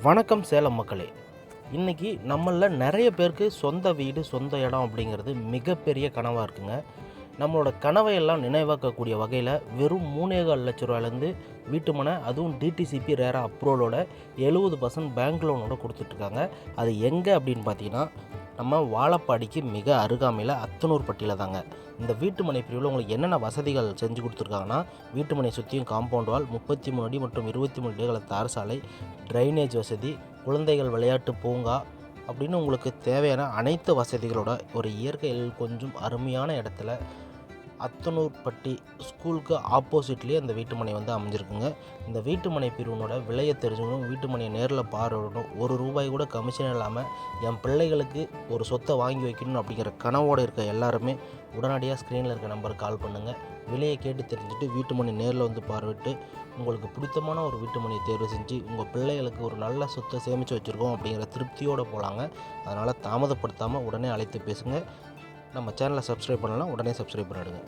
வணக்கம் சேலம் மக்களே. இன்றைக்கி நம்மளில் நிறைய பேருக்கு சொந்த வீடு சொந்த இடம் அப்படிங்கிறது மிகப்பெரிய கனவாக இருக்குங்க. நம்மளோட கனவையெல்லாம் நினைவாக்கக்கூடிய வகையில் வெறும் 3.25 லட்ச ரூபாயிலேருந்து வீட்டு மனை, அதுவும் டிடிசிபி ரேரா அப்ரூவலோட 70% பேங்க் லோனோட கொடுத்துட்ருக்காங்க. அது எங்கே அப்படின்னு பார்த்தீங்கன்னா, நம்ம வாழப்பாடிக்கு மிக அருகாமையில் அத்தனூர்பட்டியில் தாங்க. இந்த வீட்டு மனை பிரிவில் உங்களுக்கு என்னென்ன வசதிகள் செஞ்சு கொடுத்துருக்காங்கன்னா, வீட்டு மனை சுற்றியும் காம்பவுண்ட் வால், 33 அடி மற்றும் 23 அடிகள தார் சாலை, ட்ரைனேஜ் வசதி, குழந்தைகள் விளையாட்டு பூங்கா அப்படின்னு உங்களுக்கு தேவையான அனைத்து வசதிகளோட ஒரு இயற்கை கொஞ்சம் அருமையான இடத்துல அத்தனூர்பட்டி ஸ்கூலுக்கு ஆப்போசிட்லேயே இந்த வீட்டு மனை அமைஞ்சிருக்குங்க. இந்த வீட்டு மனை பிரிவினோட விலையை தெரிஞ்சுக்கணும், வீட்டு மனையை நேரில் பார்வையிடணும், ₹1 கூட கமிஷன் இல்லாமல் என் பிள்ளைகளுக்கு ஒரு சொத்தை வாங்கி வைக்கணும் அப்படிங்கிற கனவோடு இருக்க எல்லாருமே உடனடியாக ஸ்க்ரீனில் இருக்க நம்பருக்கு கால் பண்ணுங்கள். விலையை கேட்டு தெரிஞ்சுட்டு வீட்டு மனை நேரில் பார்வையிட்டு உங்களுக்கு பிடித்தமான ஒரு வீட்டு மனையை தேர்வு செஞ்சு உங்கள் பிள்ளைகளுக்கு ஒரு நல்ல சொத்தை சேமித்து வச்சுருக்கோம் அப்படிங்கிற திருப்தியோடு போகலாங்க. அதனால் தாமதப்படுத்தாமல் உடனே அழைத்து பேசுங்க. நம்ம சேனலை சப்ஸ்கிரைப் பண்ணலாம், உடனே சப்ஸ்கிரைப் பண்ணிடுங்க.